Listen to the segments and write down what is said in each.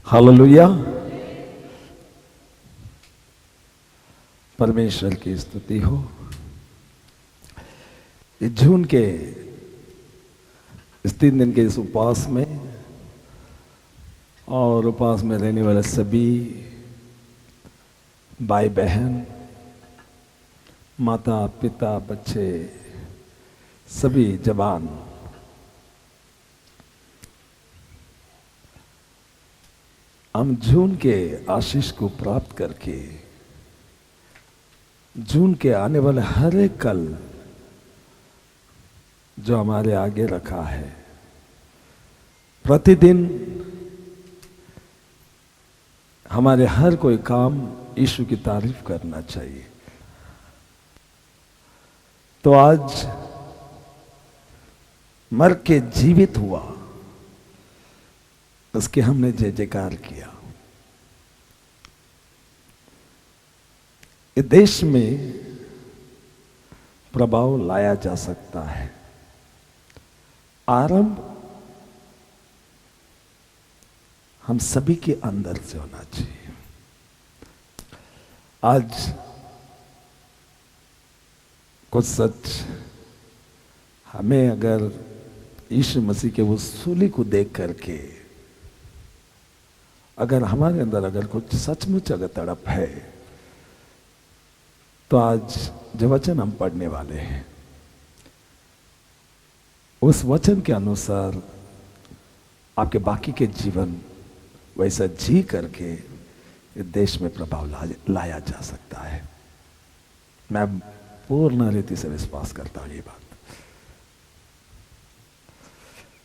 Hallelujah. परमेश्वर की स्तुति हो। इस जून के इस 3 दिन के इस उपवास में और उपवास में रहने वाले सभी भाई बहन, माता पिता, बच्चे, सभी जवान, हम जून के आशीष को प्राप्त करके जून के आने वाले हर एक कल जो हमारे आगे रखा है, प्रतिदिन हमारे हर कोई काम यीशु की तारीफ करना चाहिए। तो आज मर के जीवित हुआ, उसके हमने जय जयकार किया। इस देश में प्रभाव लाया जा सकता है। आरंभ हम सभी के अंदर से होना चाहिए। आज कुछ सच हमें अगर यीशु मसीह के वो सूली को देख करके अगर हमारे अंदर अगर कुछ सचमुच अगर तड़प है, तो आज जो वचन हम पढ़ने वाले हैं उस वचन के अनुसार आपके बाकी के जीवन वैसा जी करके इस देश में प्रभाव लाया जा सकता है। मैं पूर्ण रीति से विश्वास करता हूं ये बात।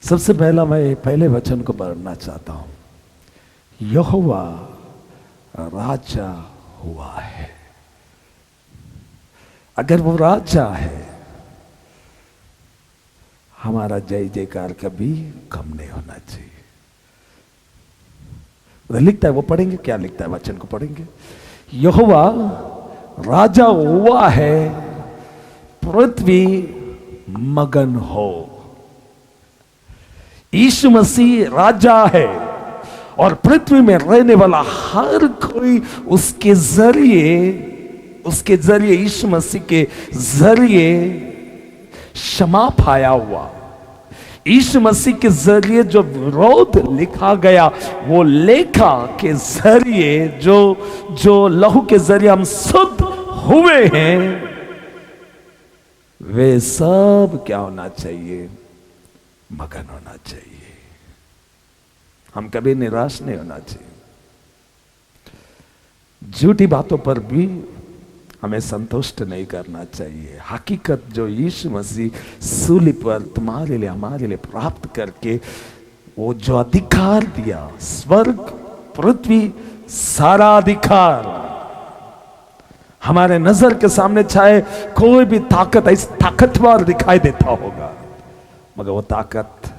सबसे पहला मैं पहले वचन को पढ़ना चाहता हूं। यहोवा राजा हुआ है। अगर वो राजा है, हमारा जय जयकार कभी कम नहीं होना चाहिए। लिखता है, वो पढ़ेंगे, क्या लिखता है, वचन को पढ़ेंगे। यहोवा राजा हुआ है, पृथ्वी मगन हो। यीशु मसीह राजा है और पृथ्वी में रहने वाला हर कोई उसके जरिए यीशु मसीह के जरिए क्षमा पाया हुआ। यीशु मसीह के जरिए जो विरोध लिखा गया, वो लेखा के जरिए जो लहू के जरिए हम शुद्ध हुए हैं, वे सब क्या होना चाहिए? मगन होना चाहिए। हम कभी निराश नहीं होना चाहिए। झूठी बातों पर भी हमें संतुष्ट नहीं करना चाहिए। हकीकत जो यीशु मसीह सूली पर तुम्हारे लिए हमारे लिए प्राप्त करके वो जो अधिकार दिया, स्वर्ग पृथ्वी सारा अधिकार हमारे नजर के सामने, चाहे कोई भी ताकत ऐसी ताकतवर दिखाई देता होगा, मगर वो ताकत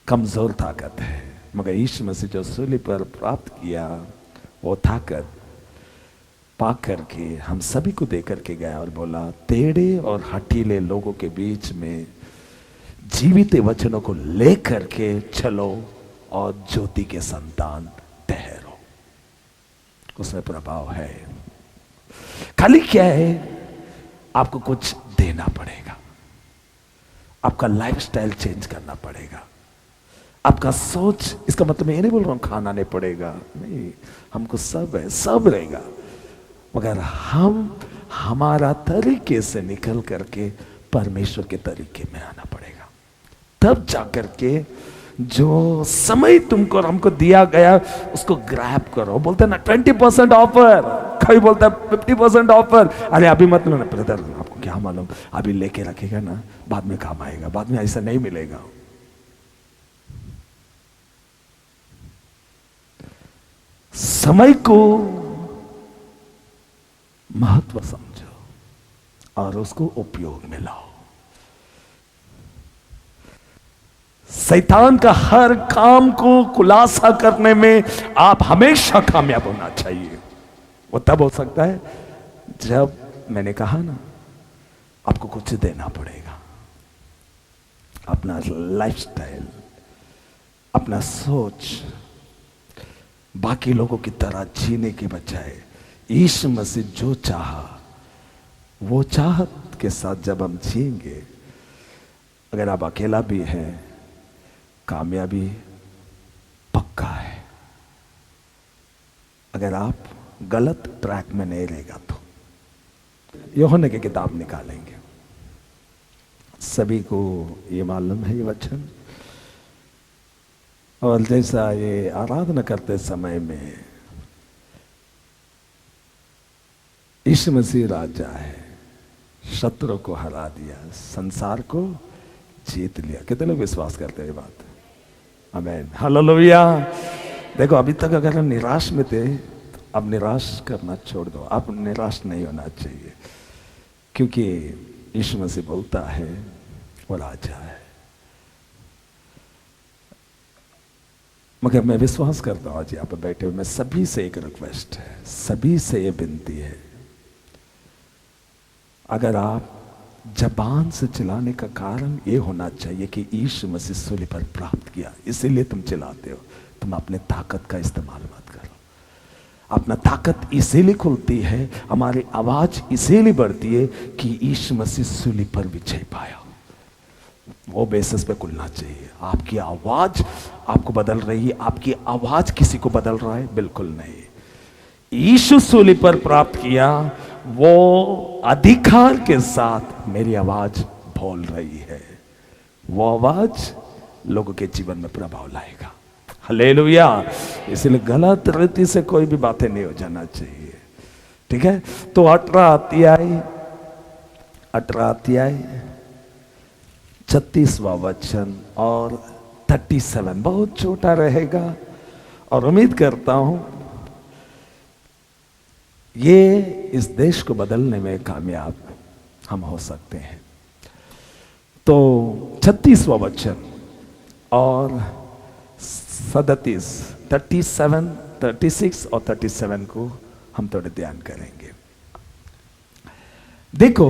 कमजोर ताकत है। मगर यीशु मसीह जो सूली पर प्राप्त किया, वो ताकत पा करके हम सभी को दे करके गया और बोला, टेढ़े और हठीले लोगों के बीच में जीवित वचनों को लेकर के चलो और ज्योति के संतान ठहरो। उसमें प्रभाव है। खाली क्या है? आपको कुछ देना पड़ेगा। आपका लाइफस्टाइल चेंज करना पड़ेगा। आपका सोच, इसका मतलब मैं ये नहीं बोल रहा हूं खाना नहीं पड़ेगा, नहीं, हमको सब है, सब रहेगा, मगर हमारा तरीके से निकल करके परमेश्वर के तरीके में आना पड़ेगा। तब जाकर के जो समय तुमको और हमको दिया गया उसको ग्रैब करो। बोलते हैं ना 20% ऑफर, कोई बोलता है 50% ऑफर। अरे अभी मत लो ना ब्रदर, आपको क्या मालूम, अभी लेके रखेगा ना, बाद में काम आएगा, बाद में ऐसा नहीं मिलेगा। समय को महत्व समझो और उसको उपयोग में लाओ। शैतान का हर काम को खुलासा करने में आप हमेशा कामयाब होना चाहिए। वो तब हो सकता है जब मैंने कहा ना, आपको कुछ देना पड़ेगा। अपना लाइफस्टाइल, अपना सोच, बाकी लोगों की तरह जीने के बजाय यीशु मसीह जो चाहा वो चाहत के साथ जब हम जिएंगे, अगर आप अकेला भी हैं, कामयाबी पक्का है। अगर आप गलत ट्रैक में नहीं रहेगा तो यूहन्ना की किताब निकालेंगे। सभी को ये मालूम है ये वचन, और जैसा ये आराधना करते समय में यीशु मसीह राजा है, शत्रु को हरा दिया, संसार को जीत लिया। कितने लोग विश्वास करते हैं ये बात? आमीन, हालेलुया। देखो अभी तक अगर हम निराश में थे, अब निराश करना छोड़ दो। अब निराश नहीं होना चाहिए, क्योंकि यीशु मसीह बोलता है वो राजा है। मगर मैं विश्वास करता हूं आज यहाँ पर बैठे हुए मैं सभी से एक रिक्वेस्ट है, सभी से ये विनती है, अगर आप जबान से चिल्लाने का कारण ये होना चाहिए कि यीशु मसीह सूली पर प्राप्त किया, इसीलिए तुम चिल्लाते हो, तुम अपने ताकत का इस्तेमाल मत करो। अपना ताकत इसीलिए खुलती है, हमारी आवाज इसीलिए बढ़ती है कि यीशु मसीह सूली पर विजय पाया। वो बेसिस पे खुलना चाहिए। आपकी आवाज आपको बदल रही है, आपकी आवाज किसी को बदल रहा है? बिल्कुल नहीं। यीशु सूली पर प्राप्त किया, वो अधिकार के साथ मेरी आवाज बोल रही है। वो आवाज लोगों के जीवन में प्रभाव लाएगा। हालेलुया। इसलिए गलत रीति से कोई भी बातें नहीं हो जाना चाहिए, ठीक है? तो 18 अध्याय 36वां वचन और 37 बहुत छोटा रहेगा, और उम्मीद करता हूं ये इस देश को बदलने में कामयाब हम हो सकते हैं। तो 36वां वचन और 37, 36 और 37 को हम थोड़े ध्यान करेंगे। देखो,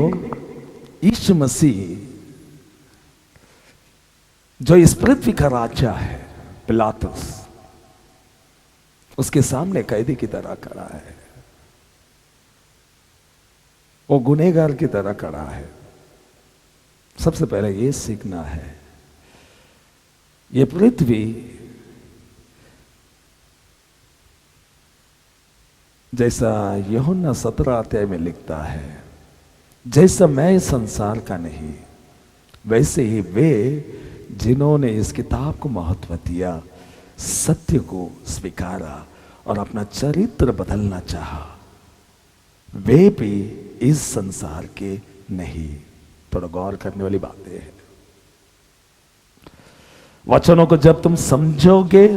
यीशु मसीह जो इस पृथ्वी का राजा है, पिलातुस उसके सामने कैदी की तरह खड़ा है, वो गुनहगार की तरह खड़ा है। सबसे पहले ये सीखना है, ये पृथ्वी जैसा यूहन्ना 17 अध्याय में लिखता है, जैसा मैं संसार का नहीं, वैसे ही वे जिन्होंने इस किताब को महत्व दिया, सत्य को स्वीकारा और अपना चरित्र बदलना चाहा, वे भी इस संसार के नहीं। थोड़ा गौर करने वाली बातें हैं। वचनों को जब तुम समझोगे,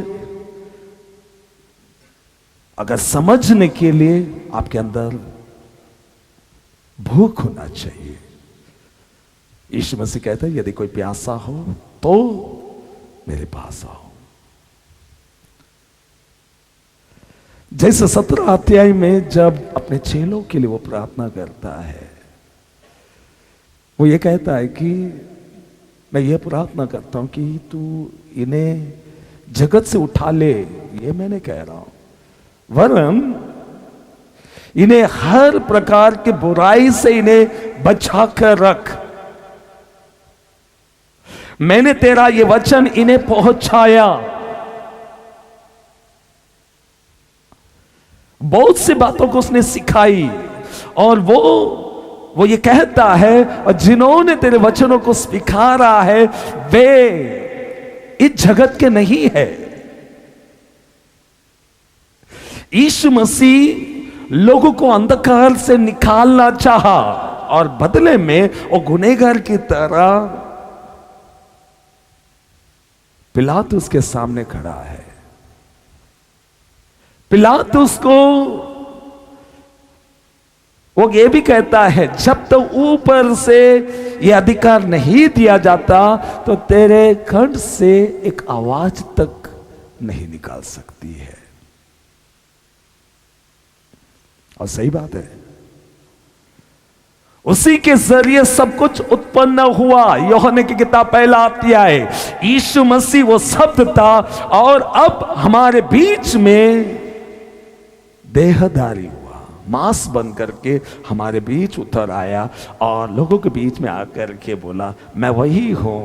अगर समझने के लिए आपके अंदर भूख होना चाहिए। यीशु मसीह कहता है, यदि कोई प्यासा हो तो मेरे पास आओ। जैसे 17 अध्याय में जब अपने चेलों के लिए वो प्रार्थना करता है, वो ये कहता है कि मैं ये प्रार्थना करता हूं कि तू इन्हें जगत से उठा ले, ये मैंने कह रहा हूं, वरन इन्हें हर प्रकार की बुराई से इन्हें बचा कर रख। मैंने तेरा ये वचन इन्हें पहुंचाया। बहुत सी बातों को उसने सिखाई, और वो ये कहता है, और जिन्होंने तेरे वचनों को स्वीकारा है वे इस जगत के नहीं है। यीशु मसीह लोगों को अंधकार से निकालना चाहा, और बदले में वो गुनहगार की तरह पिलातुस के सामने खड़ा है। पिलातुस को वो ये भी कहता है, जब तो ऊपर से ये अधिकार नहीं दिया जाता तो तेरे कंठ से एक आवाज तक नहीं निकाल सकती है। और सही बात है, उसी के जरिए सब कुछ उत्पन्न हुआ। यूहन्ना की किताब पहला अध्याय, यीशु मसीह वो शब्द था, और अब हमारे बीच में देहधारी हुआ, मांस बन करके हमारे बीच उतर आया और लोगों के बीच में आकर के बोला मैं वही हूं।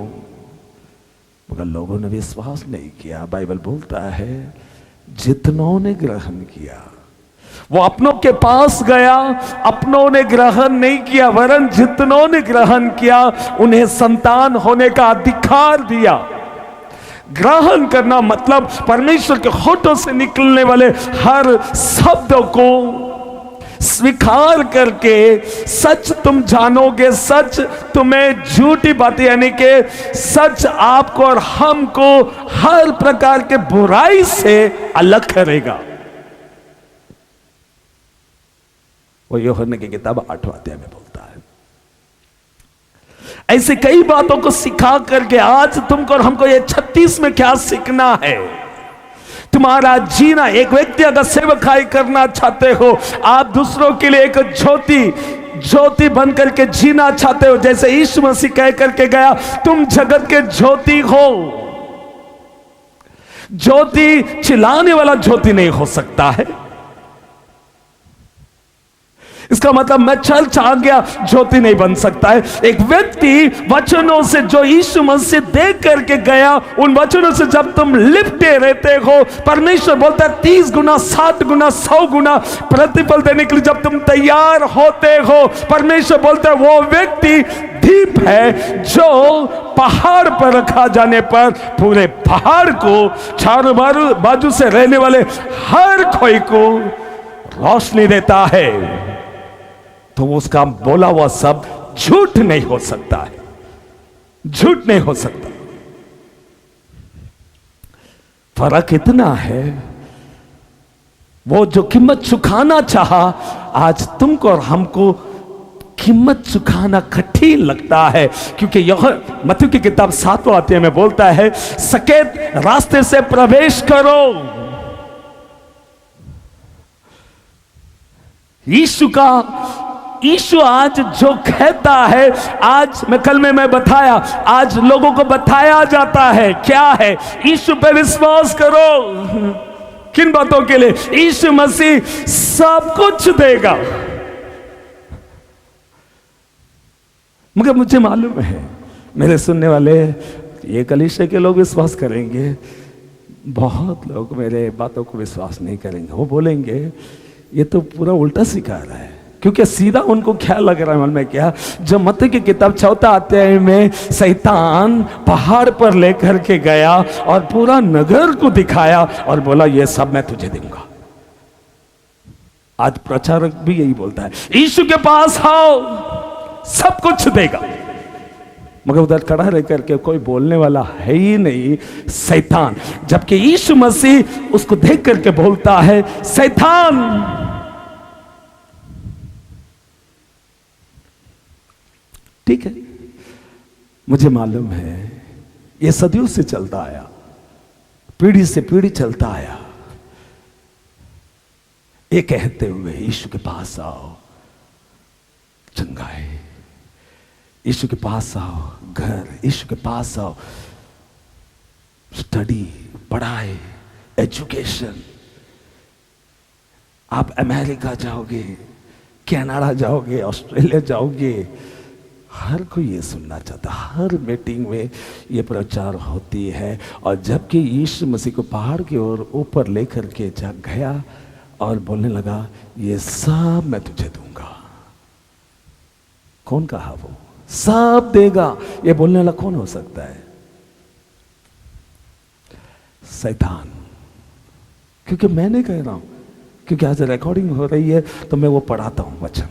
मगर लोगों ने विश्वास नहीं किया। बाइबल बोलता है जितनों ने ग्रहण किया, वो अपनों के पास गया, अपनों ने ग्रहण नहीं किया, वरन जितनों ने ग्रहण किया उन्हें संतान होने का अधिकार दिया। ग्रहण करना मतलब परमेश्वर के होठों से निकलने वाले हर शब्द को स्वीकार करके सच तुम जानोगे, सच तुम्हें झूठी बातें यानी कि सच आपको और हमको हर प्रकार के बुराई से अलग करेगा। वो यूहन्ना की किताब 8वां अध्याय में बोलता है। ऐसे कई बातों को सिखा करके आज तुमको और हमको ये 36 में क्या सीखना है। तुम्हारा जीना, एक व्यक्ति अगर सेवकाई करना चाहते हो, आप दूसरों के लिए एक ज्योति बन करके जीना चाहते हो, जैसे यीशु मसीह कह करके गया तुम जगत के ज्योति हो। ज्योति चिल्लाने वाला ज्योति नहीं हो सकता है। इसका मतलब मैं चर्च आ गया ज्योति नहीं बन सकता है। एक व्यक्ति वचनों से जो यीशु मसीह दे करके गया, उन वचनों से जब तुम लिपटे रहते हो, परमेश्वर बोलता है 30 गुना 60 गुना 100 गुना प्रतिफल देने के लिए जब तुम तैयार होते हो, परमेश्वर बोलता है वो व्यक्ति दीप है जो पहाड़ पर रखा जाने पर पूरे पहाड़ को चारों बाजू से रहने वाले हर कोई को रोशनी देता है। तो उसका बोला हुआ सब झूठ नहीं हो सकता है, झूठ नहीं हो सकता। फर्क इतना है, वो जो कीमत चुकाना चाहा, आज तुमको और हमको कीमत चुकाना कठिन लगता है, क्योंकि यह मत्ती की किताब 7वां अध्याय में बोलता है सकेत रास्ते से प्रवेश करो। यीशु आज जो कहता है, आज कल में मैं बताया, आज लोगों को बताया जाता है क्या है, यीशु पे विश्वास करो। किन बातों के लिए? यीशु मसीह सब कुछ देगा। मगर मुझे मालूम है मेरे सुनने वाले ये कलीसिया के लोग विश्वास करेंगे, बहुत लोग मेरे बातों को विश्वास नहीं करेंगे। वो बोलेंगे ये तो पूरा उल्टा सिखा रहा है, क्योंकि सीधा उनको क्या लग रहा है मालूम है क्या? जो मत्ती की किताब 4वां अध्याय में शैतान पहाड़ पर लेकर के गया और पूरा नगर को दिखाया और बोला ये सब मैं तुझे दूंगा। आज प्रचारक भी यही बोलता है यीशु के पास आओ सब कुछ देगा, मगर उधर खड़ा रह करके कोई बोलने वाला है ही नहीं, शैतान। जबकि यीशु मसीह उसको देख करके बोलता है शैतान ठीक है, मुझे मालूम है ये सदियों से चलता आया, पीढ़ी से पीढ़ी चलता आया। ये कहते हुए यीशु के पास आओ चंगाई, यीशु के पास आओ घर, यीशु के पास आओ स्टडी, पढ़ाई, एजुकेशन। आप अमेरिका जाओगे, कनाडा जाओगे, ऑस्ट्रेलिया जाओगे, हर कोई ये सुनना चाहता, हर मीटिंग में ये प्रचार होती है। और जबकि यीशु मसीह को पहाड़ की ओर ऊपर लेकर के जा गया और बोलने लगा ये सब मैं तुझे दूंगा। कौन कहा वो सब देगा? ये बोलने वाला कौन हो सकता है? शैतान। क्योंकि मैं नहीं कह रहा हूं, क्योंकि आज रिकॉर्डिंग हो रही है तो मैं वो पढ़ाता हूं वचन।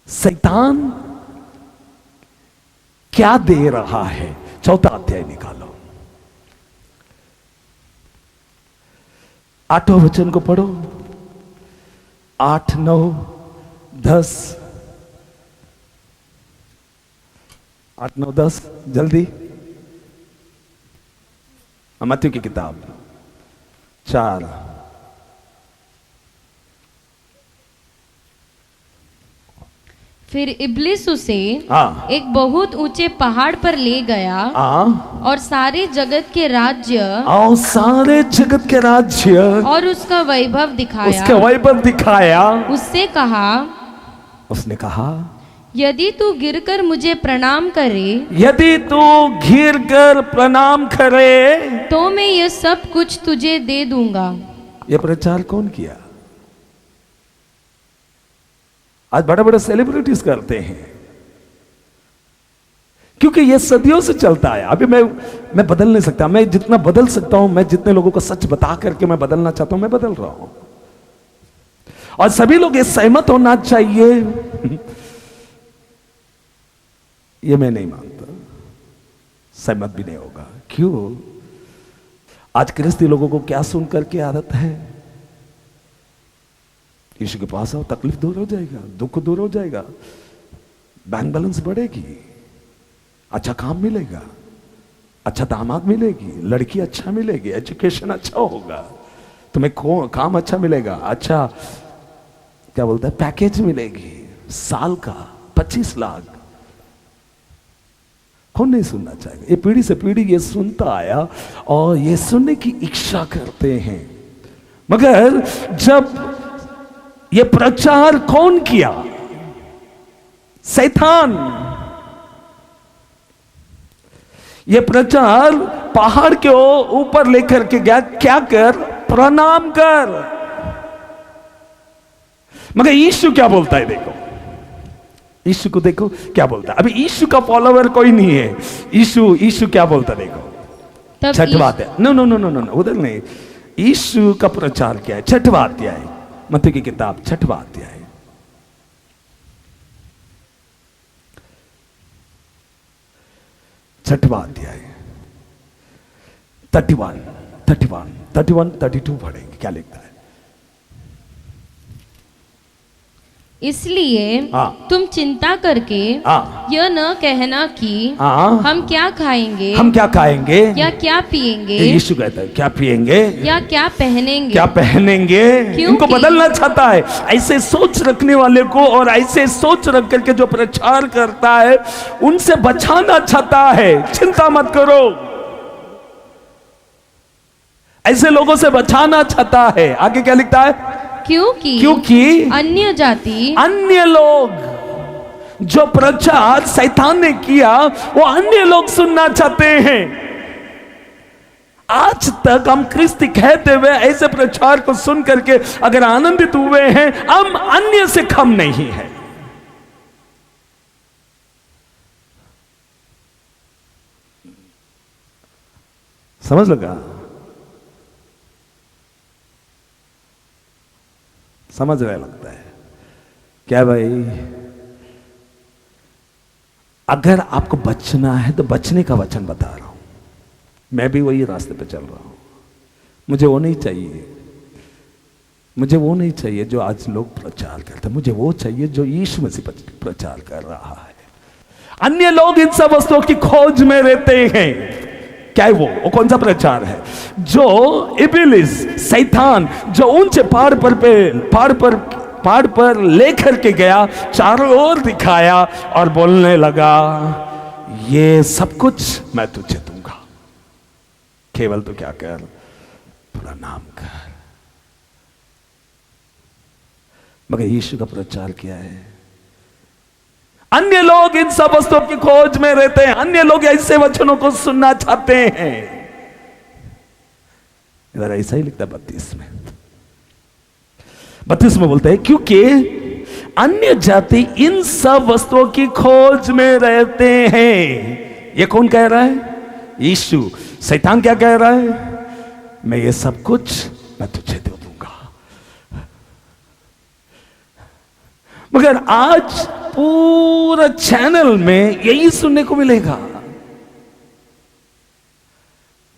शैतान क्या दे रहा है? 4वां अध्याय निकालो, 8वां वचन को पढ़ो, 8, 9, 10, 8, 9, 10 जल्दी। मत्ती की किताब 4, फिर इब्लिस उसे हाँ। एक बहुत ऊंचे पहाड़ पर ले गया और सारे जगत के राज्य और उसका वैभव दिखाया। उससे कहा, उसने कहा, यदि तू गिरकर मुझे प्रणाम करे तो मैं यह सब कुछ तुझे दे दूंगा। यह प्रचार कौन किया? आज बड़े बड़े सेलिब्रिटीज करते हैं, क्योंकि यह सदियों से चलता है। अभी मैं बदल नहीं सकता। मैं जितना बदल सकता हूं, मैं जितने लोगों को सच बता करके मैं बदलना चाहता हूं, मैं बदल रहा हूं। और सभी लोग ये सहमत होना चाहिए, ये मैं नहीं मानता। सहमत भी नहीं होगा। क्यों? आज ख्रिस्ती लोगों को क्या सुन करके आदत है? यीशु के पास आओ, तकलीफ दूर हो जाएगा, दुख दूर हो जाएगा, बैंक बैलेंस बढ़ेगी, अच्छा काम मिलेगा, अच्छा दामाद मिलेगी, लड़की अच्छा मिलेगी, एजुकेशन अच्छा होगा, तुम्हें काम अच्छा मिलेगा, अच्छा क्या बोलता है पैकेज मिलेगी साल का 25 लाख। कौन नहीं सुनना चाहेगा? ये पीढ़ी से पीढ़ी ये सुनता आया और ये सुनने की इच्छा करते हैं। मगर जब ये प्रचार कौन किया? शैतान। ये प्रचार पहाड़ के ऊपर लेकर के गया। क्या कर? प्रणाम कर। मगर यीशु क्या बोलता है? देखो यीशु को, देखो क्या बोलता है। अभी यीशु का फॉलोवर कोई नहीं है। यीशु क्या बोलता है? देखो छठवां अध्याय। नो, उधर नहीं। यीशु का प्रचार क्या है? छठवां अध्याय, मत्ती की किताब 6वां अध्याय। छठवां अध्याय 32 पढ़ेंगे। क्या लिखता है? इसलिए तुम चिंता करके यह न कहना कि हम क्या खाएंगे, या क्या पिएंगे। यीशु कहता है क्या पिएंगे या क्या पहनेंगे। इनको बदलना चाहता है। ऐसे सोच रखने वाले को और ऐसे सोच रख करके जो प्रचार करता है उनसे बचाना चाहता है। चिंता मत करो, ऐसे लोगों से बचाना चाहता है। आगे क्या लिखता है? क्योंकि अन्य लोग जो प्रचार शैतान ने किया वो अन्य लोग सुनना चाहते हैं। आज तक हम ख्रिस्ती कहते हुए ऐसे प्रचार को सुन करके अगर आनंदित हुए हैं, हम अन्य से कम नहीं है। समझ लगा? समझ रहे लगता है क्या भाई? अगर आपको बचना है तो बचने का वचन बता रहा हूं। मैं भी वही रास्ते पे चल रहा हूं। मुझे वो नहीं चाहिए जो आज लोग प्रचार करते हैं। मुझे वो चाहिए जो यीशु मसीह प्रचार कर रहा है। अन्य लोग इन सब वस्तुओं की खोज में रहते हैं। क्या है वो कौन सा प्रचार है? जो इब्लिस शैतान जो ऊंचे पहाड़ पर लेकर के गया, चारों ओर दिखाया और बोलने लगा, ये सब कुछ मैं तुझे दूंगा, केवल तो क्या कर? प्रणाम कर। मगर यीशु का प्रचार क्या है? अन्य लोग इन सब वस्तुओं की खोज में रहते हैं। अन्य लोग ऐसे वचनों को सुनना चाहते हैं। इधर ऐसा ही लिखता है 32 में बोलते हैं क्योंकि अन्य जाति इन सब वस्तुओं की खोज में रहते हैं। ये कौन कह रहा है? यीशु। शैतान क्या कह रहा है? मैं ये सब कुछ मैं तुझे दे दूंगा। मगर आज पूरा चैनल में यही सुनने को मिलेगा।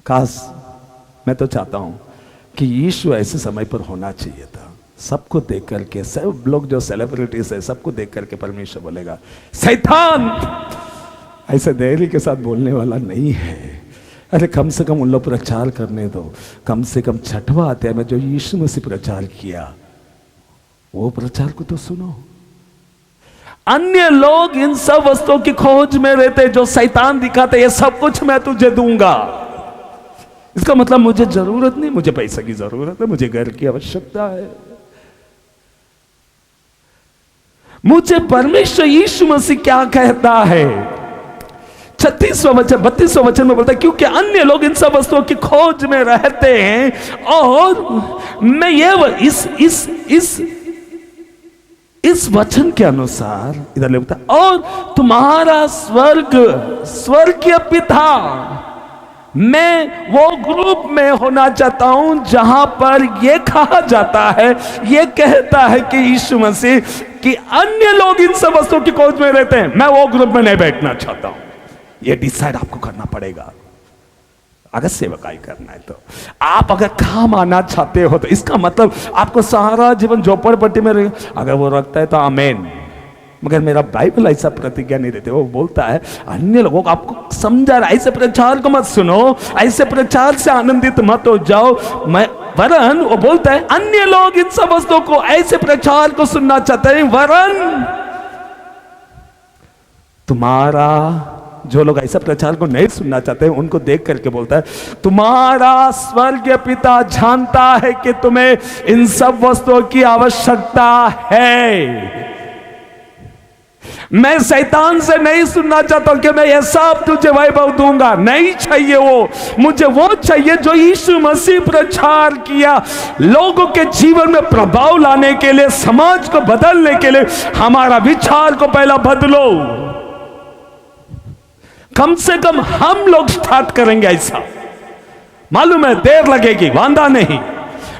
खास मैं तो चाहता हूं कि यीशु ऐसे समय पर होना चाहिए था। सबको देख करके, सब लोग जो सेलिब्रिटीज है सबको देख करके परमेश्वर बोलेगा, शैतान ऐसे धैर्य के साथ बोलने वाला नहीं है। अरे कम से कम उन लोग प्रचार करने दो। कम से कम 6वां अध्याय में जो यीशु मसीह प्रचार किया वो प्रचार को तो सुनो। अन्य लोग इन सब वस्तुओं की खोज में रहते, जो शैतान दिखाते, ये सब कुछ मैं तुझे दूंगा। इसका मतलब मुझे जरूरत नहीं, मुझे पैसे की जरूरत है, मुझे घर की आवश्यकता है। मुझे परमेश्वर यीशु मसीह क्या कहता है? 36वां वचन 32वां वचन में बोलता है, क्योंकि अन्य लोग इन सब वस्तुओं की खोज में रहते हैं और मैं ये इस वचन के अनुसार इधर लिखता है, और तुम्हारा स्वर्गीय पिता, मैं वो ग्रुप में होना चाहता हूं जहां पर यह कहा जाता है, यह कहता है कि यीशु मसीह कि अन्य लोग इन सब वस्तुओं की खोज में रहते हैं, मैं वो ग्रुप में नहीं बैठना चाहता हूं। यह डिसाइड आपको करना पड़ेगा अगर सेवकाई करना है। तो आप अगर काम आना चाहते हो तो इसका मतलब आपको सारा जीवन झोपड़पट्टी में रहे, अगर वो रखता है तो आमेन। मगर मेरा बाइबल ऐसा प्रतिज्ञा नहीं देते। वो बोलता है अन्य लोगों को आपको समझा रहा है, ऐसे प्रचार को मत सुनो, ऐसे प्रचार से आनंदित मत हो जाओ। वरन वो बोलता है अन्य लोग इन सब वस्तुओं को, ऐसे प्रचार को सुनना चाहते हैं, वरन तुम्हारा, जो लोग ऐसा प्रचार को नहीं सुनना चाहते हैं उनको देख करके बोलता है, तुम्हारा स्वर्गीय पिता जानता है कि तुम्हें इन सब वस्तुओं की आवश्यकता है। मैं शैतान से नहीं सुनना चाहता हूं कि मैं ये सब तुझे वैभव दूंगा, नहीं चाहिए वो। मुझे वो चाहिए जो यीशु मसीह प्रचार किया, लोगों के जीवन में प्रभाव लाने के लिए, समाज को बदलने के लिए। हमारा विचार को पहला बदलो, कम से कम हम लोग स्टार्ट करेंगे ऐसा। मालूम है देर लगेगी, वांदा नहीं,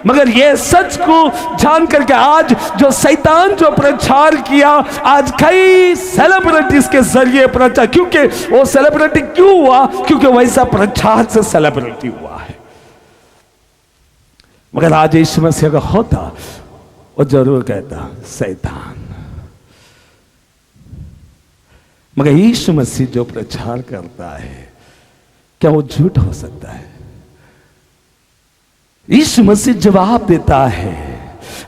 मगर ये सच को जान करके आज जो शैतान जो प्रचार किया, आज कई सेलिब्रिटीज के जरिए प्रचार, क्योंकि वो सेलिब्रिटी क्यों हुआ? क्योंकि वैसा प्रचार से सेलिब्रिटी हुआ है। मगर आज यीशु मसीह का होता, वो जरूर कहता शैतान। मगर यीशु मसीह जो प्रचार करता है, क्या वो झूठ हो सकता है? यीशु मसीह जवाब देता है,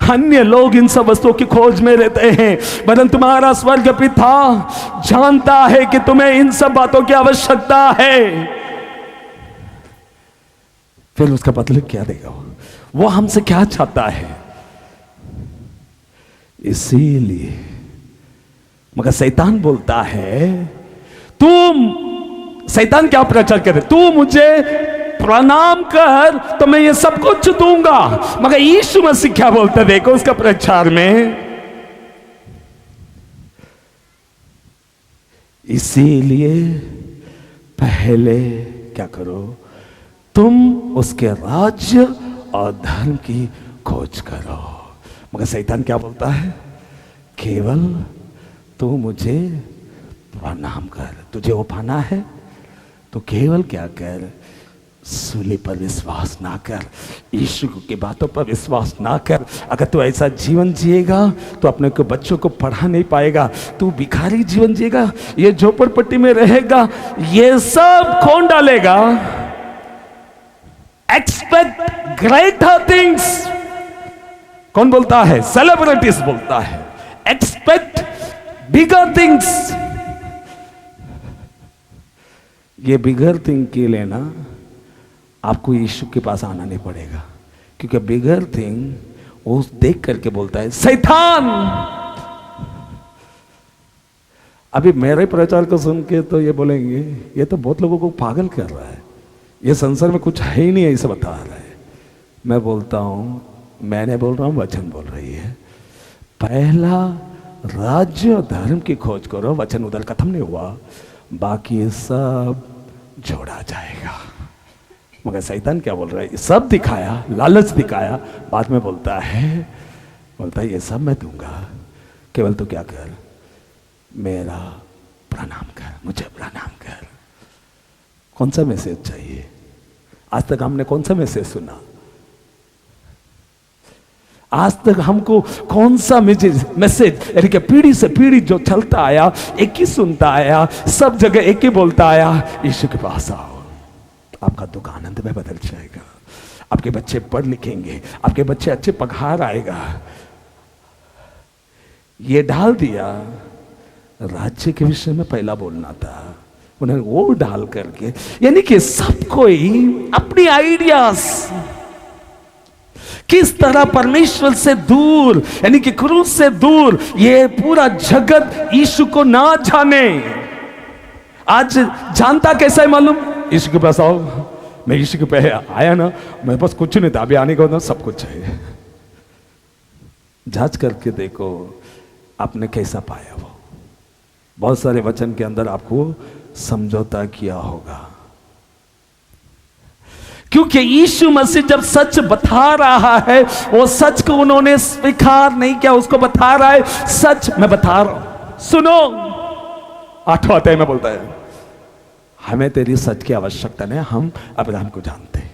अन्य लोग इन सब वस्तुओं की खोज में रहते हैं, वरन तुम्हारा स्वर्गीय पिता जानता है कि तुम्हें इन सब बातों की आवश्यकता है। फिर उसका बदले क्या देगा? वो हमसे क्या चाहता है? इसीलिए मगर शैतान बोलता है, शैतान क्या प्रचार करे? तू मुझे प्रणाम कर तो मैं ये सब कुछ दूंगा। मगर यीशु मसीह क्या बोलता, देखो उसका प्रचार में, इसीलिए पहले क्या करो, तुम उसके राज्य और धर्म की खोज करो। मगर शैतान क्या बोलता है? केवल तू मुझे प्रणाम कर, तुझे वो पाना है तो केवल क्या कर, सूली पर विश्वास ना कर, यीशु की बातों पर विश्वास ना कर। अगर तू ऐसा जीवन जिएगा तो अपने को बच्चों को पढ़ा नहीं पाएगा, तू भिखारी जीवन जिएगा, ये झोपड़पट्टी में रहेगा, ये सब कौन डालेगा? Expect greater things. कौन बोलता है? सेलिब्रिटीज बोलता है, एक्सपेक्ट बिगर थिंग्स। ये बिगर थिंग के लिए ना आपको यीशु के पास आना नहीं पड़ेगा, क्योंकि बिगर थिंग वो देख करके बोलता है शैतान। अभी मेरे प्रचार को सुन के तो ये बोलेंगे ये तो बहुत लोगों को पागल कर रहा है, ये संसार में कुछ है ही नहीं ऐसा बता रहा है। मैं बोलता हूं, मैंने बोल रहा हूं, वचन बोल रही है, पहला राज्य और धर्म की खोज करो। वचन उधर खत्म नहीं हुआ, बाकी सब जोड़ा जाएगा। मगर शैतान क्या बोल रहा है? सब दिखाया, लालच दिखाया, बाद में बोलता है ये सब मैं दूंगा, केवल तू क्या कर, मेरा प्रणाम कर, मुझे प्रणाम कर। कौन सा मैसेज चाहिए? आज तक हमने कौन सा मैसेज सुना? आज तक हमको कौन सा मैसेज यानी कि पीढ़ी से पीढ़ी जो चलता आया, एक ही सुनता आया, सब जगह एक ही बोलता आया, यीशु के पास आओ, आपका दुख आनंद में बदल जाएगा, आपके बच्चे पढ़ लिखेंगे, आपके बच्चे अच्छे पगार आएगा। ये डाल दिया राज्य के विषय में पहला बोलना था। उन्होंने वो डाल करके, यानी कि सब कोई अपनी आइडियाज किस तरह परमेश्वर से दूर, यानी कि क्रूस से दूर, ये पूरा जगत यीशु को ना जाने। आज जानता कैसा है मालूम? यीशु के पास आओ, मैं यीशु के पास आया ना, मेरे पास कुछ नहीं था, अभी आने का सब कुछ चाहिए। जांच करके देखो आपने कैसा पाया। वो बहुत सारे वचन के अंदर आपको समझौता किया होगा, क्योंकि यीशु मसीह जब सच बता रहा है, वो सच को उन्होंने स्वीकार नहीं किया। उसको बता रहा है, सच मैं बता रहा हूं, सुनो। 8वां अध्याय में बोलता है, हमें तेरी सच की आवश्यकता नहीं, हम अब्राहम को जानते हैं,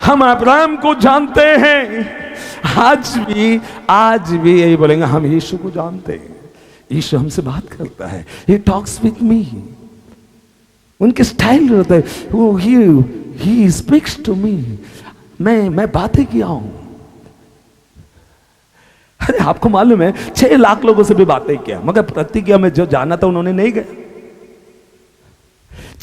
हम अब्राहम को जानते हैं। आज भी यही बोलेंगे, हम यीशु को जानते हैं। यीशु हमसे बात करता है, he talks with me। उनके स्टाइल होता है, he speaks to me। मैं बातें किया हूं। अरे आपको मालूम है 6 लाख लोगों से भी बातें किया, मगर प्रतिज्ञा में जो जाना था उन्होंने नहीं गए।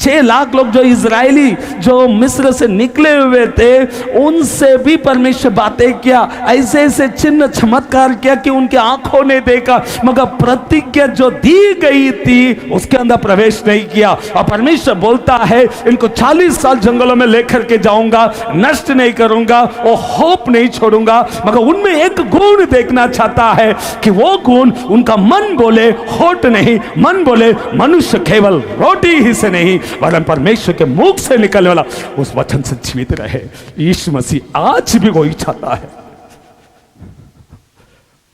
6 लाख लोग जो इजरायली जो मिस्र से निकले हुए थे, उनसे भी परमेश्वर बातें किया, ऐसे ऐसे चिन्ह चमत्कार किया कि उनकी आंखों ने देखा, मगर प्रतिज्ञा जो दी गई थी उसके अंदर प्रवेश नहीं किया। और परमेश्वर बोलता है, इनको 40 साल जंगलों में लेकर के जाऊंगा, नष्ट नहीं करूंगा, वो होप नहीं छोड़ूंगा। मगर उनमें एक गुण देखना चाहता है कि वो गुण उनका मन बोले होठ नहीं, मन बोले मनुष्य केवल रोटी ही से नहीं वरन परमेश्वर के मुख से निकलने वाला उस वचन से जीवित रहे। यीशु मसीह आज भी वही चाहता है,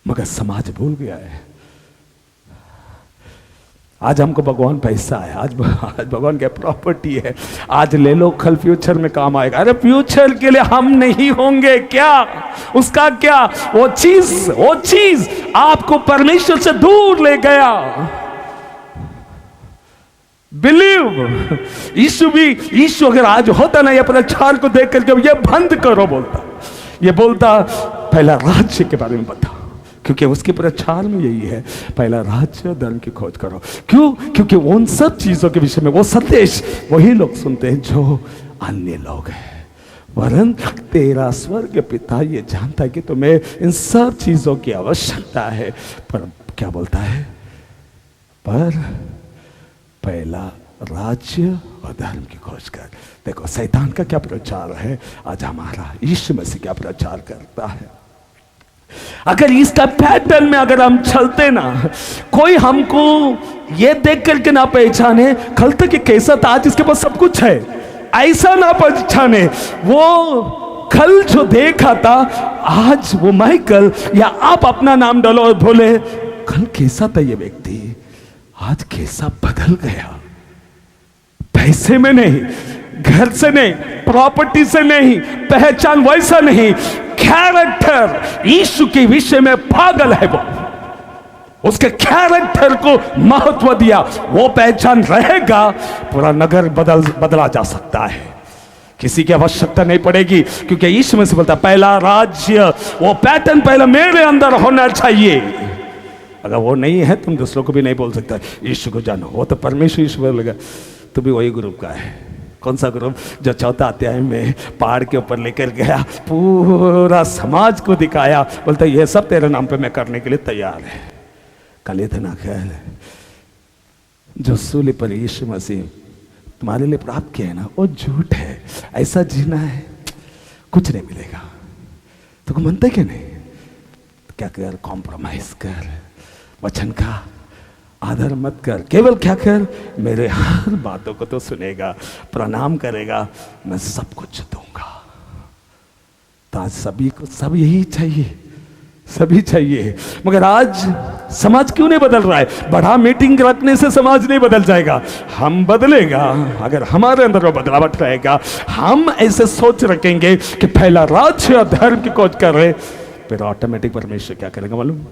मगर समाज भूल गया है। आज हमको भगवान पैसा है, आज भगवान क्या प्रॉपर्टी है, आज ले लो कल फ्यूचर में काम आएगा। अरे फ्यूचर के लिए हम नहीं होंगे क्या? उसका क्या? वो चीज आपको परमेश्वर से दूर ले गया। बिलीव। यीशु अगर आज होता ना, ये प्रचार को देख करके ये बंद करो बोलता पहला राज्य के बारे में बता, क्योंकि उसके प्रचार में यही है, पहला राज्य धर्म की खोज करो। क्यों? क्योंकि उन सब चीजों के विषय में वो संदेश वही लोग सुनते हैं जो अन्य लोग हैं। वरन तेरा स्वर्ग पिता ये जानता है कि तुम्हें इन सब चीजों की आवश्यकता है, पर क्या बोलता है? पर पहला राज्य और धर्म की खोज कर। देखो शैतान का क्या प्रचार है, आज हमारा यीशु मसीह क्या प्रचार करता है। अगर इसका पैटर्न में अगर हम चलते ना, कोई हमको ये देख करके ना पहचाने कल तक ये कैसा था, आज इसके पास सब कुछ है, ऐसा ना पहचाने। वो कल जो देखा था, आज वो माइकल या आप अपना नाम डालो और बोले कल कैसा था ये व्यक्ति, आज कैसा बदल गया। पैसे में नहीं, घर से नहीं, प्रॉपर्टी से नहीं, पहचान वैसा नहीं, कैरेक्टर। यीशु के विषय में पागल है वो, उसके कैरेक्टर को महत्व दिया, वो पहचान रहेगा, पूरा नगर बदला जा सकता है, किसी की आवश्यकता नहीं पड़ेगी। क्योंकि यीशु में से बोलता पहला राज्य, वो पैटर्न पहले मेरे अंदर होना चाहिए। अगर वो नहीं है तुम दूसरों को भी नहीं बोल सकता यीशु को जानो, वो तो परमेश्वर यीशु बोलेगा। तू भी वही ग्रुप का है। कौन सा ग्रुप? जो 4था अध्याय में पहाड़ के ऊपर लेकर गया, पूरा समाज को दिखाया, बोलता ये सब तेरे नाम पे मैं करने के लिए तैयार है। कल इतना ख्याल है, जो सूली पर यीशु मसीह तुम्हारे लिए प्राप्त किया है ना, वो झूठ है। ऐसा जीना है कुछ नहीं मिलेगा। तो मनता क्या नहीं, तो क्या कर? कॉम्प्रोमाइज कर, वचन का आदर मत कर, केवल क्या कर? मेरे हर बातों को तो सुनेगा, प्रणाम करेगा, मैं सब कुछ दूंगा। तो आज सभी को सब यही चाहिए, सभी चाहिए। मगर आज समाज क्यों नहीं बदल रहा है? बड़ा मीटिंग रखने से समाज नहीं बदल जाएगा, हम बदलेगा अगर हमारे अंदर वो बदलावट रहेगा। हम ऐसे सोच रखेंगे कि पहला राज्य और धर्म की खोज कर रहे, फिर ऑटोमेटिक परमेश्वर क्या करेगा मालूम?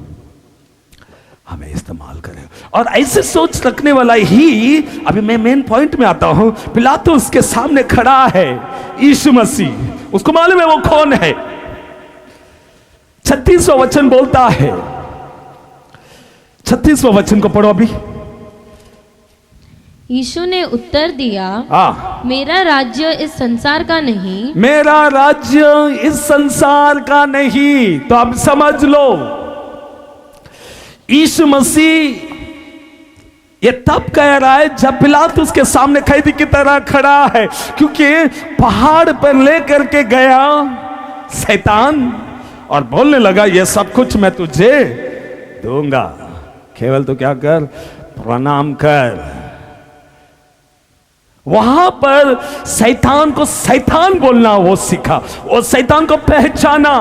हमें इस्तेमाल करें। और ऐसे सोच रखने वाला ही, अभी मैं मेन पॉइंट में आता हूं, पिलातुस के सामने खड़ा है यीशु मसीह, उसको मालूम है वो कौन है। 36वां वचन बोलता है, 36वां वचन को पढ़ो अभी। यीशु ने उत्तर दिया, मेरा राज्य इस संसार का नहीं। मेरा राज्य इस संसार का नहीं। तो अब समझ लो, यीशु मसीह ये तब कह रहा है जब पिलातुस के सामने कैदी की तरह खड़ा है, क्योंकि पहाड़ पर लेकर के गया शैतान और बोलने लगा ये सब कुछ मैं तुझे दूंगा, केवल तो क्या कर, प्रणाम कर। वहां पर शैतान को शैतान बोलना वो सीखा, वो शैतान को पहचाना।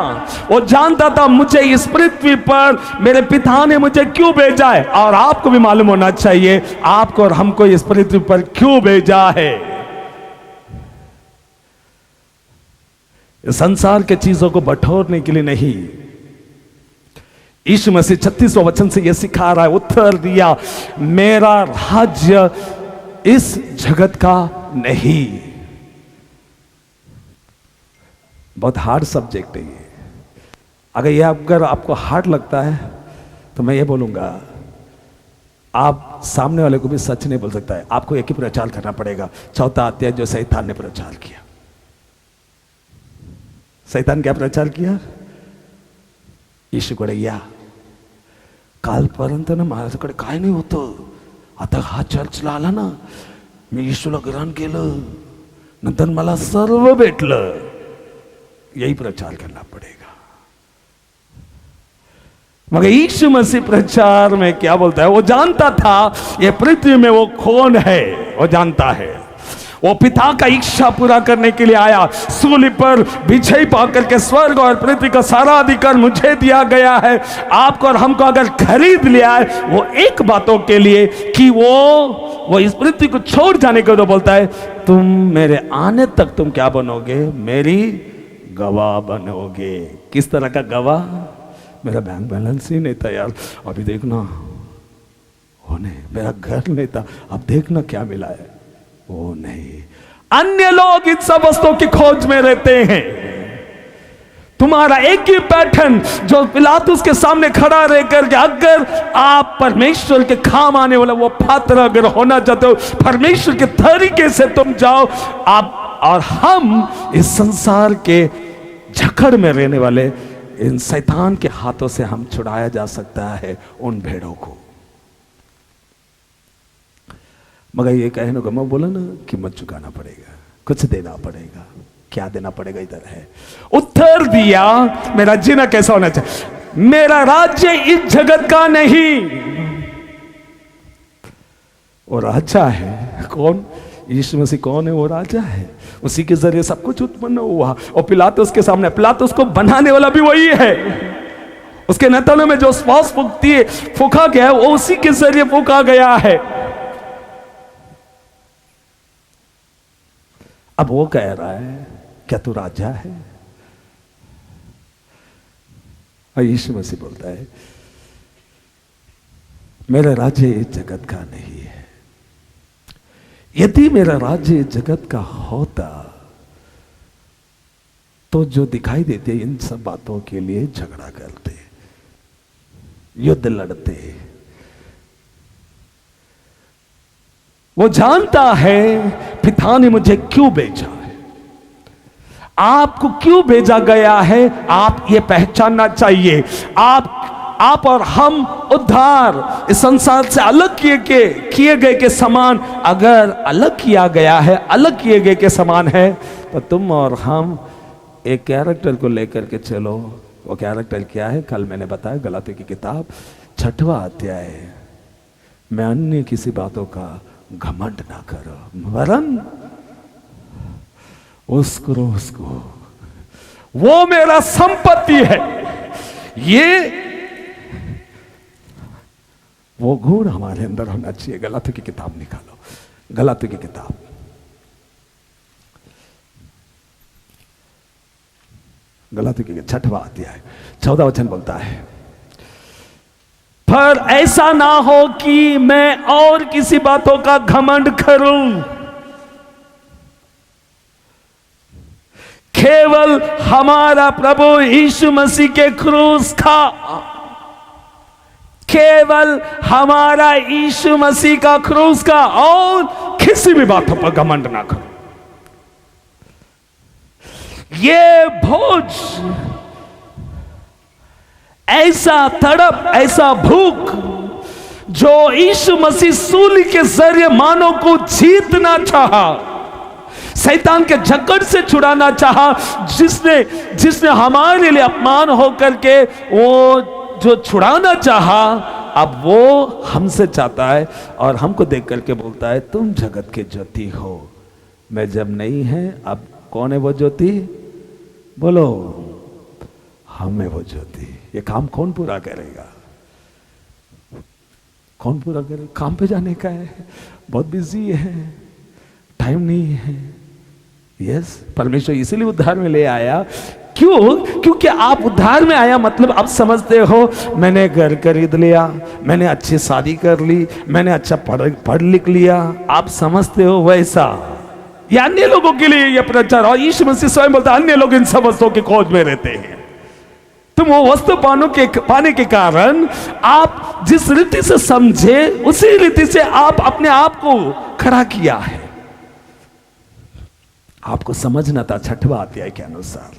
वो जानता था मुझे इस पृथ्वी पर मेरे पिता ने मुझे क्यों भेजा है, और आपको भी मालूम होना चाहिए आपको और हमको इस पृथ्वी पर क्यों भेजा है। संसार के चीजों को बटोरने के लिए नहीं। यीशु मसीह 36वां वचन से यह सिखा रहा है, उत्तर दिया मेरा राज्य इस जगत का नहीं। बहुत हार्ड सब्जेक्ट है ये। अगर आपको हार्ड लगता है तो मैं ये बोलूंगा, आप सामने वाले को भी सच नहीं बोल सकता है, आपको एक ही प्रचार करना पड़ेगा, 4था अध्याय जो शैतान ने प्रचार किया। शैतान क्या प्रचार किया? यीशु कडे कालपर्यंत ना माझ्याकडे काय नाही होतं, आता हा चर्चला आला ना, मी येशूला ग्रहण केलं, नंतर मला सर्व भेटलं। यही प्रचार करना पड़ेगा। मगर यीशु मसीह प्रचार में क्या बोलता है? वो जानता था ये पृथ्वी में वो कौन है, वो जानता है। वो पिता का इच्छा पूरा करने के लिए आया, सूली पर विजय पाकर के स्वर्ग और पृथ्वी का सारा अधिकार मुझे दिया गया है। आपको और हमको अगर खरीद लिया है वो एक बातों के लिए कि वो इस पृथ्वी को छोड़ जाने को तो बोलता है, तुम मेरे आने तक तुम क्या बनोगे? मेरी गवाह बनोगे। किस तरह का गवाह? मेरा बैंक बैलेंस ही नहीं था यार, अभी देखना, होने मेरा घर नहीं था, अब देखना क्या मिला है। वो नहीं, अन्य लोग इन सब वस्तुओं की खोज में रहते हैं। तुम्हारा एक ही पैटर्न जो पिलातुस के सामने खड़ा रहकर के, अगर आप परमेश्वर के काम आने वाला वो पात्र अगर होना चाहते हो, परमेश्वर के तरीके से तुम जाओ, आप और हम इस संसार के जकड़ में रहने वाले इन शैतान के हाथों से हम छुड़ाया जा सकता है उन भेड़ों को। मगर ये कहने को मैं बोला ना कि मत चुकाना पड़ेगा, कुछ देना पड़ेगा। क्या देना पड़ेगा? इधर है उत्तर दिया, मेरा जीना कैसा होना चाहिए? मेरा राज्य इस जगत का नहीं। वो राजा है कौन? यीशु मसीह कौन है? वो राजा है, उसी के जरिए सब कुछ उत्पन्न हुआ। और पिलातुस के सामने, पिलातुस को बनाने वाला भी वही है। उसके नेतनों में जो श्वास फूका गया है वो उसी के जरिए फूका गया है। अब वो कह रहा है क्या तू राजा है? और यीशु मसीह बोलता है मेरा राज्य इस जगत का नहीं है। यदि मेरा राज्य इस जगत का होता तो जो दिखाई देते इन सब बातों के लिए झगड़ा करते, युद्ध लड़ते। वो जानता है पिता ने मुझे क्यों भेजा है, आपको क्यों भेजा गया है, आप ये पहचानना चाहिए। आप और हम उद्धार इस संसार से अलग किए गए के समान, अगर अलग किया गया है, अलग किए गए के समान है, तो तुम और हम एक कैरेक्टर को लेकर के चलो। वो कैरेक्टर क्या है? कल मैंने बताया, गलातियों की किताब 6वां अध्याय। मैं अन्य किसी बातों का घमंड ना करो, वरन उसको वो मेरा संपत्ति है। ये वो गुण हमारे अंदर होना चाहिए। गलातियों की किताब निकालो, गलातियों की किताब, गलातियों की 6वां अध्याय 14वां वचन बोलता है, पर ऐसा ना हो कि मैं और किसी बातों का घमंड करूं, केवल हमारा प्रभु यीशु मसीह के क्रूस का, केवल हमारा यीशु मसीह का क्रूस का, और किसी भी बातों पर घमंड ना करो। ये भोज, ऐसा तड़प, ऐसा भूख जो यीशु मसीह सूली के जरिए मानव को जीतना चाहा, शैतान के जकड़ से छुड़ाना चाहा, जिसने हमारे लिए अपमान होकर के वो जो छुड़ाना चाहा, अब वो हमसे चाहता है और हमको देख करके बोलता है तुम जगत के ज्योति हो। मैं जब नहीं है, अब कौन है वो ज्योति? बोलो, हम है वो ज्योति। ये काम कौन पूरा करेगा? कौन पूरा करेगा? काम पे जाने का है, बहुत बिजी है, टाइम नहीं है। यस, परमेश्वर इसीलिए उद्धार में ले आया। क्यों? क्योंकि आप उद्धार में आया मतलब आप समझते हो मैंने घर खरीद लिया, मैंने अच्छी शादी कर ली, मैंने अच्छा पढ़ लिख लिया, आप समझते हो वैसा। ये अन्य लोगों के लिए यह प्रचार, और यीशु मसीह स्वयं बोलता है अन्य लोग इन सब वस्तुओं की खोज में रहते हैं। तुम वो वस्तु पाने के कारण आप जिस रीति से समझे उसी रीति से आप अपने आप को खड़ा किया है। आपको समझना था 6वां अध्याय के अनुसार।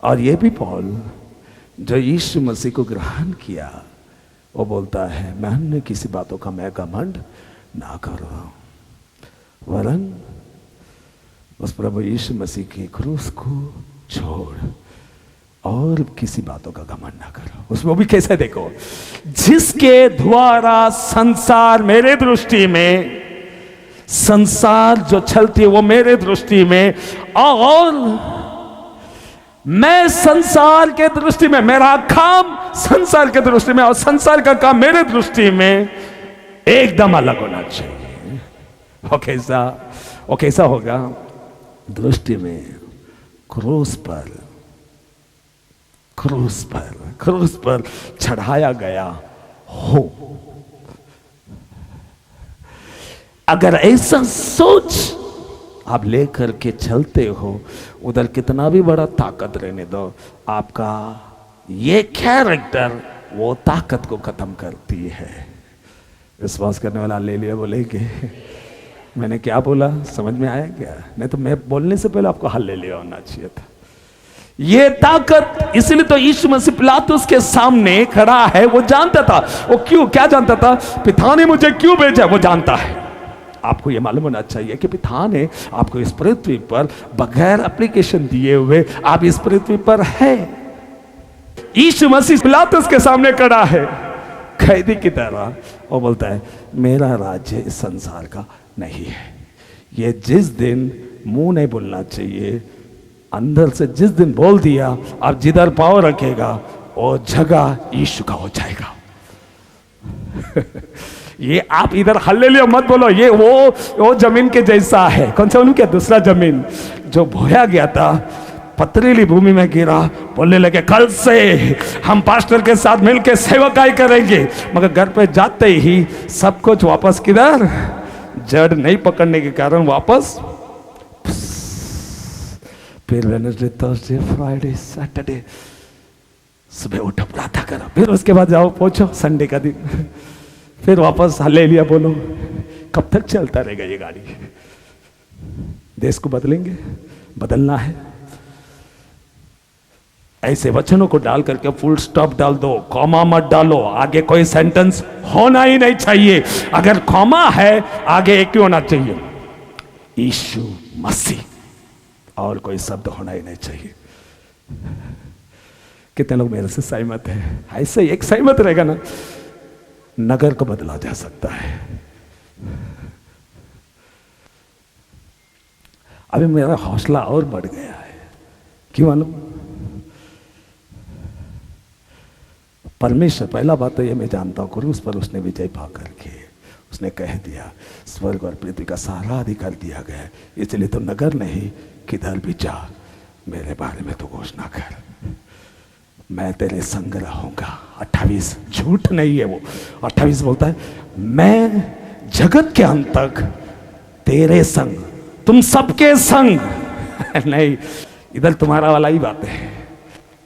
और ये भी पौल जो यीशु मसीह को ग्रहण किया, वो बोलता है मैं अन्य किसी बातों का मैं घमंड ना करो, वरन उस प्रभु यीशु मसीह के क्रूस को छोड़ और किसी बातों का घमंड ना करो। उसमें भी कैसे देखो, जिसके द्वारा संसार मेरे दृष्टि में, संसार जो चलती है वो मेरे दृष्टि में, और मैं संसार के दृष्टि में, मेरा काम संसार के दृष्टि में और संसार का काम मेरे दृष्टि में एकदम अलग होना चाहिए। वो कैसा होगा? दृष्टि में क्रूस पर चढ़ाया गया हो। अगर ऐसा सोच आप लेकर के चलते हो, उधर कितना भी बड़ा ताकत रहने दो, आपका ये कैरेक्टर वो ताकत को खत्म करती है। विश्वास करने वाला ले लिया बोलेंगे मैंने क्या बोला, समझ में आया क्या? नहीं तो मैं बोलने से पहले आपको हल ले लिया होना चाहिए था। ये ताकत, इसलिए तो यीशु मसीह पिलातुस के सामने खड़ा है। वो जानता था, वो क्यों, क्या जानता था? पिता ने मुझे क्यों भेजा, वो जानता है। आपको ये मालूम होना चाहिए कि पिता ने आपको इस पृथ्वी पर बगैर एप्लीकेशन दिए हुए आप इस पृथ्वी पर है। यीशु मसीह पिलातुस के सामने खड़ा है कैदी की तरह, और बोलता है मेरा राज्य इस संसार का नहीं है। ये जिस दिन मुंह नहीं बोलना चाहिए, अंदर से जिस दिन बोल दिया, आप जिधर पाँव रखेगा वो जगह यीशु का हो जाएगा। ये आप इधर हल्लेलुया मत बोलो, ये वो जमीन के जैसा है। कौन सा? उनके दूसरा जमीन जो बोया गया था, पथरीली भूमि में गिरा, बोलने लगे कल से हम पास्टर के साथ मिलकर सेवकाई करेंगे, मगर घर पे जाते ही सब कुछ वापस किधर? जड़ नहीं पकड़ने के कारण वापस। फिर वेडनेसडे, थर्सडे, फ्राइडे, सैटरडे सुबह उठो, प्रार्थना करो, फिर उसके बाद जाओ पहुंचो संडे का दिन, फिर वापस हालेलुया बोलो। कब तक चलता रहेगा ये गाड़ी? देश को बदलेंगे, बदलना है। ऐसे वचनों को डाल करके फुल स्टॉप डाल दो, कॉमा मत डालो, आगे कोई सेंटेंस होना ही नहीं चाहिए। अगर कॉमा है आगे एक ही होना चाहिए, यीशु मसीह, और कोई शब्द होना ही नहीं चाहिए। कितने लोग मेरे से सहमत हैं? ऐसे एक सहमत रहेगा ना, नगर को बदला जा सकता है। अभी मेरा हौसला और बढ़ गया है, क्यों मालूम? परमेश्वर, पहला बात तो ये मैं जानता हूं, क्रूस पर उसने विजय पा करके उसने कह दिया स्वर्ग और पृथ्वी का सारा अधिकार दिया गया, इसलिए तो नगर नहीं, किधर भी जा मेरे बारे में तो घोषणा कर, मैं तेरे संग रहूंगा। 28 झूठ नहीं है वो, 28 बोलता है मैं जगत के अंत तक तेरे संग, तुम सबके संग नहीं, इधर तुम्हारा वाला ही बात है,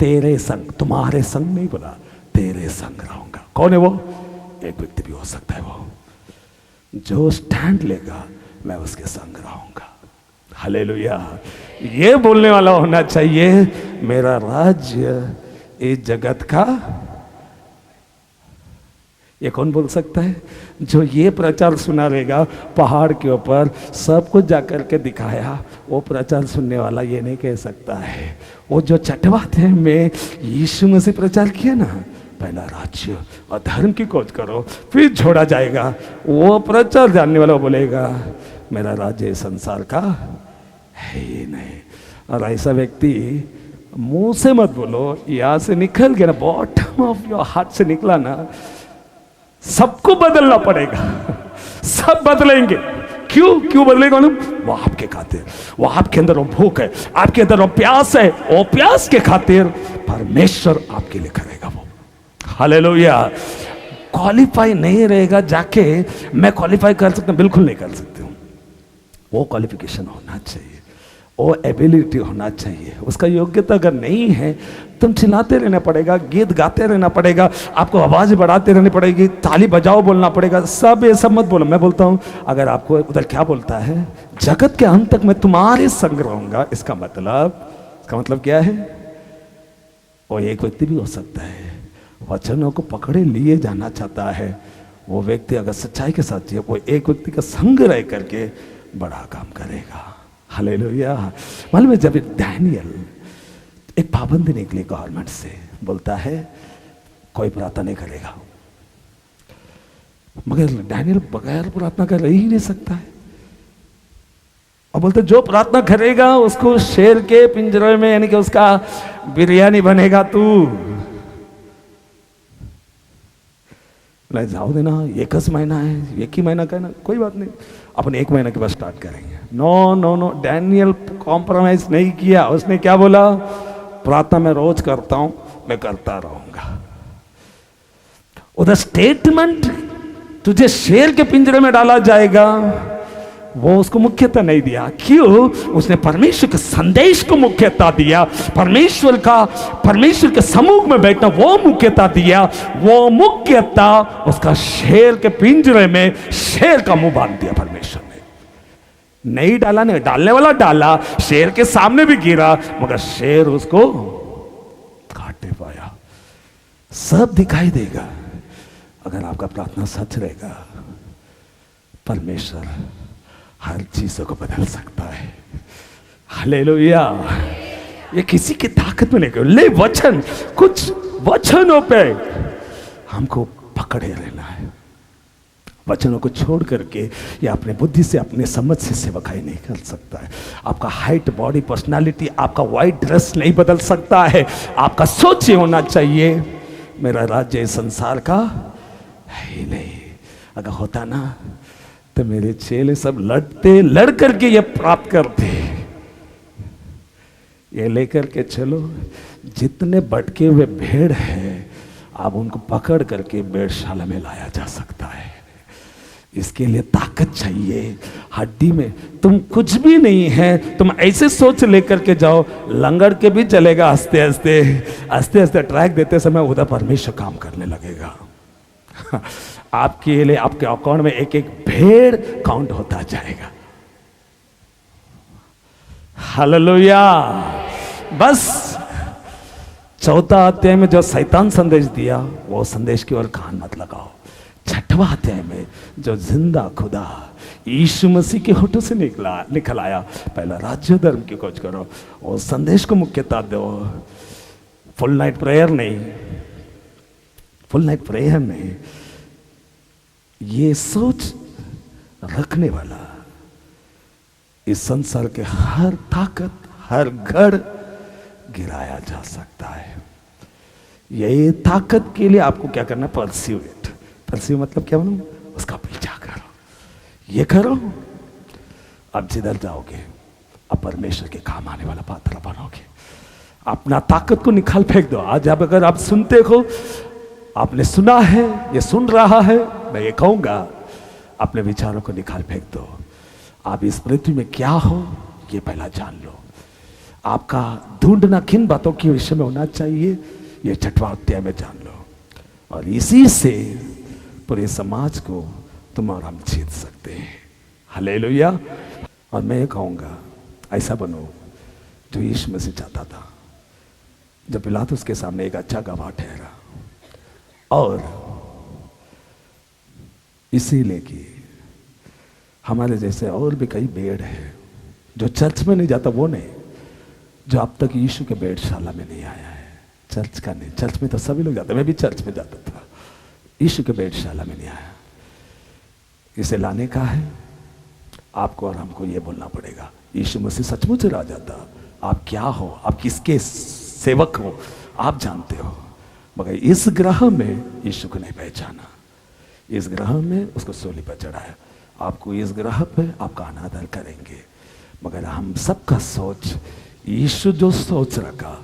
तेरे संग, तुम्हारे संग नहीं बोला, तेरे संग रहूंगा। कौन है वो? एक व्यक्ति भी हो सकता है वो जो स्टैंड लेगा, मैं उसके संग रहूंगा। हालेलुया। ये बोलने वाला होना चाहिए, मेरा राज्य इस जगत का। ये कौन बोल सकता है? जो ये प्रचार सुना रहेगा पहाड़ के ऊपर सब कुछ जाकर के दिखाया, वो प्रचार सुनने वाला ये नहीं कह सकता है। वो जो चटवाते में यीशु मसीह प्रचार किया ना, पहला राज्य और धर्म की खोज करो फिर छोड़ा जाएगा, वो प्रचार जानने वाला बोलेगा मेरा राज्य इस संसार का है ही नहीं। और ऐसा व्यक्ति मुंह से मत बोलो, यहां से निकल गया ना, बॉटम ऑफ योर हार्ट से निकला ना, सबको बदलना पड़ेगा। सब बदलेंगे। क्यों बदलेगा ना? वो आपके खातिर, वो आपके अंदर वो भूख है, आपके अंदर वो प्यास है, वो प्यास के खातिर परमेश्वर आपके लिए करेगा वो। हालेलुया। क्वालिफाई नहीं रहेगा जाके मैं क्वालिफाई कर सकता हूं, बिल्कुल नहीं कर सकते हूं। वो क्वालिफिकेशन होना चाहिए, वो एबिलिटी होना चाहिए। उसका योग्यता अगर नहीं है, तुम चिल्लाते रहना पड़ेगा, गीत गाते रहना पड़ेगा, आपको आवाज बढ़ाते रहनी पड़ेगी, ताली बजाओ बोलना पड़ेगा, सब ये सब मत बोलो। मैं बोलता हूं, अगर आपको उधर क्या बोलता है, जगत के अंत तक मैं तुम्हारे संग रहूंगा, इसका मतलब क्या है? वो एक व्यक्ति भी हो सकता है वचनों को पकड़े लिए जाना चाहता है। वो व्यक्ति अगर सच्चाई के साथ वो एक व्यक्ति का संग रह करके बड़ा काम करेगा। हालेलुया। मालूम है, जब डैनियल एक पाबंदी निकली गवर्नमेंट से, बोलता है कोई प्रार्थना नहीं करेगा, मगर डैनियल बगैर प्रार्थना कर ही नहीं सकता है। और बोलते जो प्रार्थना करेगा उसको शेर के पिंजरे में, यानी कि उसका बिरयानी बनेगा तू। जाओ देना, एक ही महीना है, एक ही महीना का है ना, कोई बात नहीं, अपन एक महीना के बाद स्टार्ट करेंगे। नो, डैनियल कॉम्प्रोमाइज नहीं किया। उसने क्या बोला? प्रार्थना मैं रोज करता हूं, मैं करता रहूंगा। उधर स्टेटमेंट तुझे शेर के पिंजरे में डाला जाएगा, वो उसको मुख्यता नहीं दिया। क्यों? उसने परमेश्वर के संदेश को मुख्यता दिया, परमेश्वर के समूह में बैठना वो मुख्यता दिया। वो मुख्यता उसका शेर के पिंजरे में शेर का मुंह बांध दिया परमेश्वर ने। नहीं डाला, नहीं डालने वाला डाला, शेर के सामने भी गिरा, मगर शेर उसको काट नहीं पाया। सब दिखाई देगा अगर आपका प्रार्थना सच रहेगा। परमेश्वर हर चीजों को बदल सकता है। हालेलुया। ये किसी की ताकत में नहीं, ले वचन, कुछ वचनों पे हमको पकड़े रहना है। वचनों को छोड़ करके या अपने बुद्धि से, अपने समझ से सेवकाई नहीं कर सकता है। आपका हाइट, बॉडी, पर्सनालिटी, आपका वाइट ड्रेस नहीं बदल सकता है। आपका सोच ये होना चाहिए, मेरा राज्य इस संसार का है ही नहीं। अगर होता ना तो मेरे चेले सब लड़ करके ये प्राप्त करते। ये लेकर के चलो, जितने भटके हुए भेड़ हैं आप उनको पकड़ करके भेड़शाला में लाया जा सकता है। इसके लिए ताकत चाहिए। हड्डी में तुम कुछ भी नहीं है, तुम ऐसे सोच लेकर के जाओ, लंगड़ के भी चलेगा। आस्ते आस्ते ट्रैक देते समय उधर परमेश्वर काम करने लगेगा। आपके लिए, आपके अकाउंट में एक एक भेड़ काउंट होता जाएगा। हालेलुया। बस चौथा अध्याय में जो शैतान संदेश दिया, वो संदेश की ओर कान मत लगाओ। छठवां अध्याय में जो जिंदा खुदा यीशु मसीह के होठों से निकल आया, पहला राज्य धर्म की खोज करो, और संदेश को मुख्यता दो। फुल नाइट प्रेयर नहीं, ये सोच रखने वाला इस संसार के हर ताकत, हर गढ़ गिराया जा सकता है। ये ताकत के लिए आपको क्या करना? परस्यू मतलब क्या बोलूं? उसका पीछा करो, ये करो। अब जिधर जाओगे अब परमेश्वर के काम आने वाला पात्र बनोगे। अपना ताकत को निकाल फेंक दो। आज अगर आप सुनते हो, आपने सुना है, ये सुन रहा है, मैं ये कहूंगा, अपने विचारों को निकाल फेंक दो। आप इस पृथ्वी में क्या हो ये पहला जान लो। आपका ढूंढना किन बातों के विषय में होना चाहिए, ये छठवां अध्याय में जान लो। और इसी से पूरे समाज को तुम और हम जीत सकते हैं। हालेलुया। और मैं ये कहूँगा, ऐसा बनो जो यीशु मसीह चाहता था। जब पिलातुस के सामने एक अच्छा गवाह ठहरा, और इसीलिए कि हमारे जैसे और भी कई भेड़ हैं जो चर्च में नहीं जाता, वो नहीं, जो अब तक यीशु के भेड़शाला में नहीं आया है। चर्च का नहीं, चर्च में तो सभी लोग जाते, मैं भी चर्च में जाता था, यीशु के भेड़शाला में नहीं आया। इसे लाने का है आपको और हमको ये बोलना पड़ेगा, यीशु मसीह सचमुच राजा था। आप क्या हो, आप किसके सेवक हो, आप जानते हो, मगर इस ग्रह में यीशु को नहीं पहचाना, इस ग्रह में उसको सूली पर चढ़ाया। आपको इस ग्रह पे आपका अनादर करेंगे, मगर हम सबका सोच, यीशु जो सोच रखा,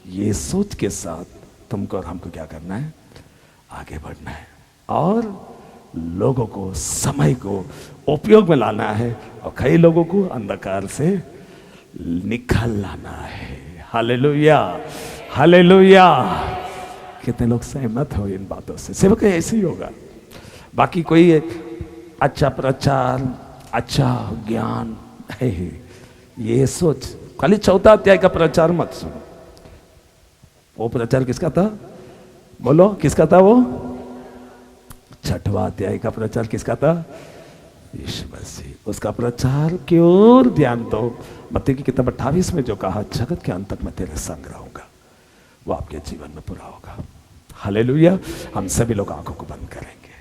ये सोच के साथ तुमको और हमको क्या करना है, आगे बढ़ना है और लोगों को, समय को उपयोग में लाना है और कई लोगों को अंधकार से निकाल लाना है। Hallelujah, hallelujah. कितने लोग सहमत हो इन बातों से? सेवक ऐसे ही होगा। बाकी कोई अच्छा प्रचार, अच्छा ज्ञान है, ये सोच खाली 4 अध्याय का प्रचार मत सुनो। वो प्रचार किसका था? बोलो किसका था? वो 6वां अध्याय का प्रचार किसका था? यीशु मसीह। उसका प्रचार की ओर ध्यान दो। मत्ती की किताब 28 में जो कहा, जगत के अंत तक मैं तेरे संग रहूंगा, वो आपके जीवन में पूरा होगा। हालेलुया। हम सभी लोग आंखों को बंद करेंगे।